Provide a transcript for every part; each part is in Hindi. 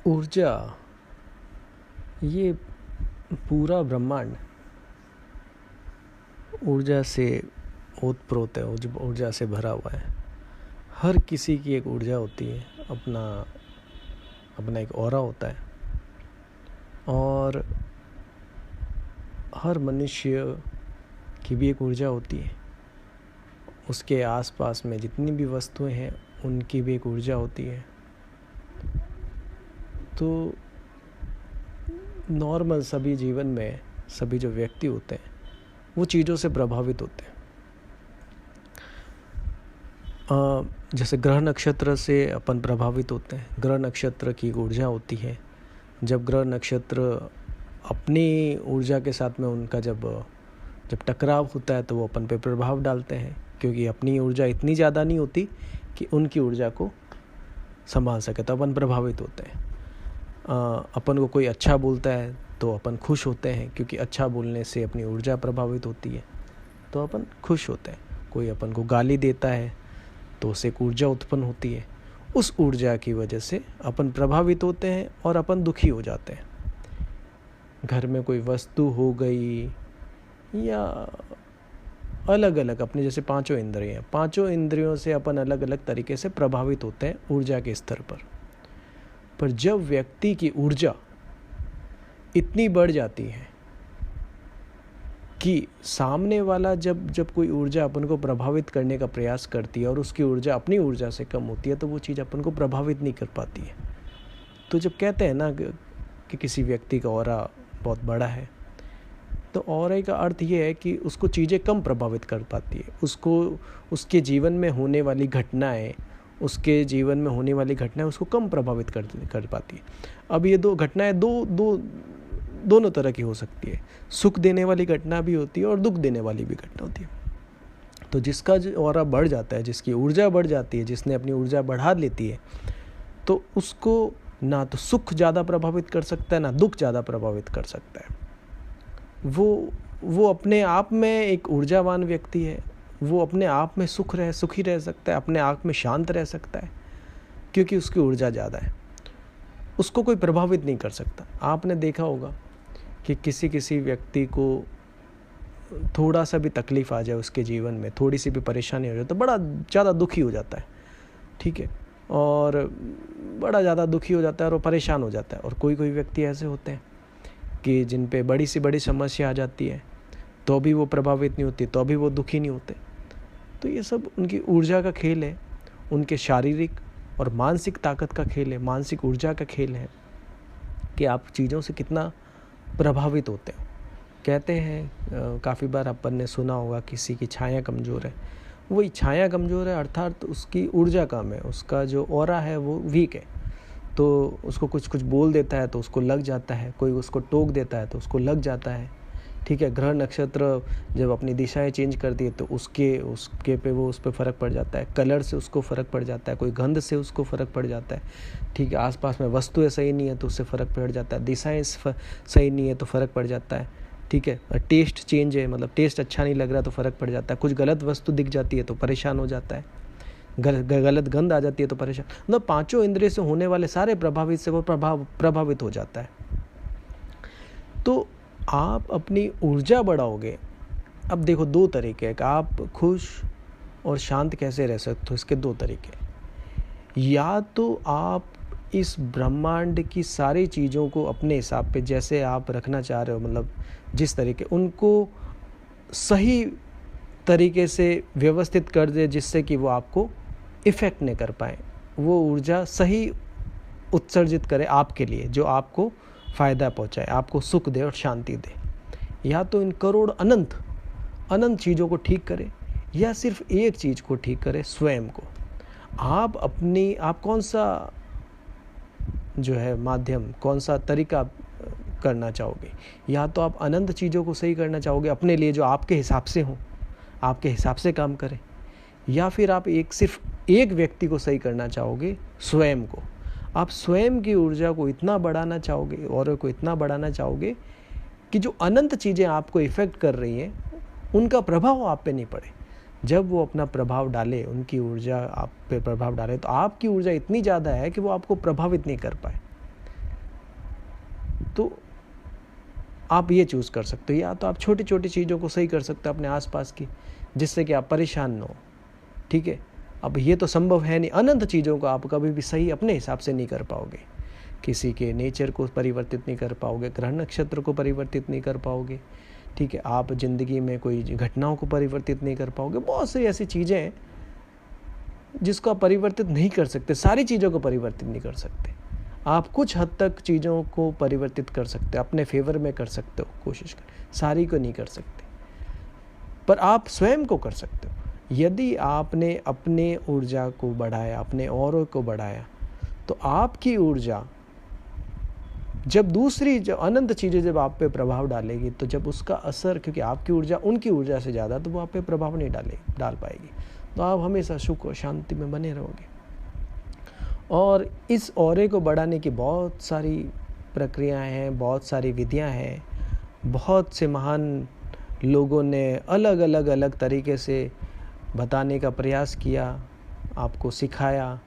ऊर्जा, ये पूरा ब्रह्मांड ऊर्जा से ओतप्रोत है, ऊर्जा से भरा हुआ है। हर किसी की एक ऊर्जा होती है, अपना एक ऑरा होता है, और हर मनुष्य की भी एक ऊर्जा होती है। उसके आसपास में जितनी भी वस्तुएं हैं उनकी भी एक ऊर्जा होती है। तो नॉर्मल सभी जीवन में सभी जो व्यक्ति होते हैं वो चीज़ों से प्रभावित होते हैं। जैसे ग्रह नक्षत्र से अपन प्रभावित होते हैं। ग्रह नक्षत्र की ऊर्जा होती है। जब ग्रह नक्षत्र अपनी ऊर्जा के साथ में उनका जब टकराव होता है तो वो अपन पे प्रभाव डालते हैं, क्योंकि अपनी ऊर्जा इतनी ज़्यादा नहीं होती कि उनकी ऊर्जा को संभाल सके, तो अपन प्रभावित होते हैं। अपन को कोई अच्छा बोलता है तो अपन खुश होते हैं, क्योंकि अच्छा बोलने से अपनी ऊर्जा प्रभावित होती है, तो अपन खुश होते हैं। कोई अपन को गाली देता है तो उससे एक ऊर्जा उत्पन्न होती है। उस ऊर्जा की वजह से अपन प्रभावित होते हैं और अपन दुखी हो जाते हैं। घर में कोई वस्तु हो गई या अलग अलग अपने जैसे पांचों इंद्रियों से अपन अलग अलग तरीके से प्रभावित होते हैं ऊर्जा के स्तर पर जब व्यक्ति की ऊर्जा इतनी बढ़ जाती है कि सामने वाला जब कोई ऊर्जा अपन को प्रभावित करने का प्रयास करती है और उसकी ऊर्जा अपनी ऊर्जा से कम होती है, तो वो चीज़ अपन को प्रभावित नहीं कर पाती है। तो जब कहते हैं ना कि किसी व्यक्ति का ऑरा बहुत बड़ा है, तो ऑरा का अर्थ ये है कि उसको चीज़ें कम प्रभावित कर पाती है। उसके जीवन में होने वाली घटनाएं उसको कम प्रभावित कर पाती है। अब ये दो घटनाएं दोनों तरह की हो सकती है। सुख देने वाली घटना भी होती है और दुख देने वाली भी घटना होती है। तो जिसका ऑरा बढ़ जाता है, जिसकी ऊर्जा बढ़ जाती है, जिसने अपनी ऊर्जा बढ़ा लेती है, तो उसको ना तो सुख ज़्यादा प्रभावित कर सकता है ना दुख ज़्यादा प्रभावित कर सकता है। वो अपने आप में एक ऊर्जावान व्यक्ति है। वो अपने आप में सुखी रह सकता है, अपने आप में शांत रह सकता है, क्योंकि उसकी ऊर्जा ज़्यादा है। उसको कोई प्रभावित नहीं कर सकता। आपने देखा होगा कि किसी व्यक्ति को थोड़ा सा भी तकलीफ आ जाए, उसके जीवन में थोड़ी सी भी परेशानी हो जाए तो बड़ा ज़्यादा दुखी हो जाता है, ठीक है, और बड़ा ज़्यादा दुखी हो जाता है और वो परेशान हो जाता है। और कोई व्यक्ति ऐसे होते हैं कि जिन पे बड़ी से बड़ी समस्या आ जाती है तो भी वो प्रभावित नहीं होती, तो भी वो दुखी नहीं होते। तो ये सब उनकी ऊर्जा का खेल है, उनके शारीरिक और मानसिक ताकत का खेल है, मानसिक ऊर्जा का खेल है कि आप चीज़ों से कितना प्रभावित होते हो। कहते हैं काफ़ी बार अपन ने सुना होगा किसी की छाया कमज़ोर है। वही छाया कमज़ोर है अर्थात उसकी ऊर्जा कम है, उसका जो ऑरा है वो वीक है। तो उसको कुछ बोल देता है तो उसको लग जाता है, कोई उसको टोक देता है तो उसको लग जाता है, ठीक है। ग्रह नक्षत्र जब अपनी दिशाएं चेंज करती है तो उसके पे उस पर फ़र्क पड़ जाता है। कलर से उसको फ़र्क पड़ जाता है, कोई गंध से उसको फ़र्क पड़ जाता है, ठीक है। आसपास में वस्तुएं सही नहीं है तो उससे फ़र्क पड़ जाता है। दिशाएं सही नहीं है तो फ़र्क पड़ जाता है, ठीक है। टेस्ट चेंज है, मतलब टेस्ट अच्छा नहीं लग रहा तो फ़र्क पड़ जाता है। कुछ गलत वस्तु दिख जाती है तो परेशान हो जाता है, गलत गंध आ जाती है तो परेशान। मतलब पांचों इंद्रिय से होने वाले सारे प्रभावित से वो प्रभावित हो जाता है। तो आप अपनी ऊर्जा बढ़ाओगे। अब देखो दो तरीके हैं कि आप खुश और शांत कैसे रह सकते हो। इसके दो तरीके, या तो आप इस ब्रह्मांड की सारी चीज़ों को अपने हिसाब पे जैसे आप रखना चाह रहे हो, मतलब जिस तरीके उनको सही तरीके से व्यवस्थित कर दे जिससे कि वो आपको इफ़ेक्ट नहीं कर पाए, वो ऊर्जा सही उत्सर्जित करे आपके लिए, जो आपको फ़ायदा पहुंचाए, आपको सुख दे और शांति दे। या तो इन करोड़ अनंत चीज़ों को ठीक करे, या सिर्फ एक चीज़ को ठीक करे, स्वयं को। आप कौन सा जो है माध्यम, कौन सा तरीका करना चाहोगे। या तो आप अनंत चीज़ों को सही करना चाहोगे अपने लिए, जो आपके हिसाब से हो, आपके हिसाब से काम करें, या फिर आप सिर्फ एक व्यक्ति को सही करना चाहोगे, स्वयं को। आप स्वयं की ऊर्जा को इतना बढ़ाना चाहोगे और को इतना बढ़ाना चाहोगे कि जो अनंत चीज़ें आपको इफ़ेक्ट कर रही हैं उनका प्रभाव आप पे नहीं पड़े। जब वो अपना प्रभाव डाले, उनकी ऊर्जा आप पे प्रभाव डाले, तो आपकी ऊर्जा इतनी ज़्यादा है कि वो आपको प्रभावित नहीं कर पाए। तो आप ये चूज़ कर सकते हो, या तो आप छोटी छोटी चीज़ों को सही कर सकते हो अपने आसपास की, जिससे कि आप परेशान न हो। ठीक है, अब ये तो संभव है नहीं, अनंत चीज़ों को आप कभी भी सही अपने हिसाब से नहीं कर पाओगे। किसी के नेचर को परिवर्तित नहीं कर पाओगे, ग्रह नक्षत्र को परिवर्तित नहीं कर पाओगे। ठीक है, आप ज़िंदगी में कोई घटनाओं को परिवर्तित नहीं कर पाओगे। बहुत सी ऐसी चीज़ें हैं जिसको आप परिवर्तित नहीं कर सकते, सारी चीज़ों को परिवर्तित नहीं कर सकते। आप कुछ हद तक चीज़ों को परिवर्तित कर सकते हो, अपने फेवर में कर सकते हो, कोशिश कर, सारी को नहीं कर सकते, पर आप स्वयं को कर सकते हो। यदि आपने अपने ऊर्जा को बढ़ाया, अपने औरों को बढ़ाया, तो आपकी ऊर्जा जब दूसरी जो अनंत चीज़ें जब आप पे प्रभाव डालेगी, तो जब उसका असर, क्योंकि आपकी ऊर्जा उनकी ऊर्जा से ज़्यादा, तो वो आप पे प्रभाव नहीं डाल पाएगी, तो आप हमेशा सुख और शांति में बने रहोगे। और इस ऑरे को बढ़ाने की बहुत सारी प्रक्रियाएं हैं, बहुत सारी विधियां हैं। बहुत से महान लोगों ने अलग अलग तरीके से बताने का प्रयास किया, आपको सिखाया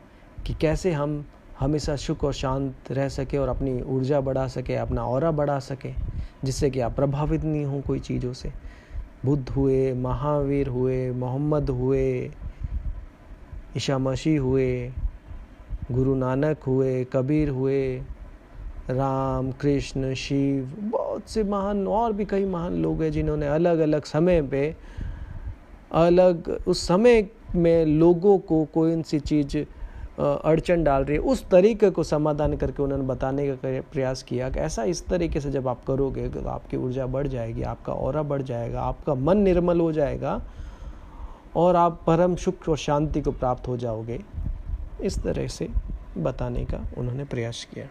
कि कैसे हम हमेशा सुख और शांत रह सके और अपनी ऊर्जा बढ़ा सके, अपना ऑरा बढ़ा सके, जिससे कि आप प्रभावित नहीं हो कोई चीज़ों से। बुद्ध हुए, महावीर हुए, मोहम्मद हुए, ईसा मसीह हुए, गुरु नानक हुए, कबीर हुए, राम, कृष्ण, शिव, बहुत से महान और भी कई महान लोग हैं जिन्होंने अलग अलग समय पे उस समय में लोगों को कोई सी चीज़ अड़चन डाल रही है, उस तरीके को समाधान करके उन्होंने बताने का प्रयास किया कि ऐसा इस तरीके से जब आप करोगे तो आपकी ऊर्जा बढ़ जाएगी, आपका ऑरा बढ़ जाएगा, आपका मन निर्मल हो जाएगा और आप परम सुख और शांति को प्राप्त हो जाओगे। इस तरह से बताने का उन्होंने प्रयास किया।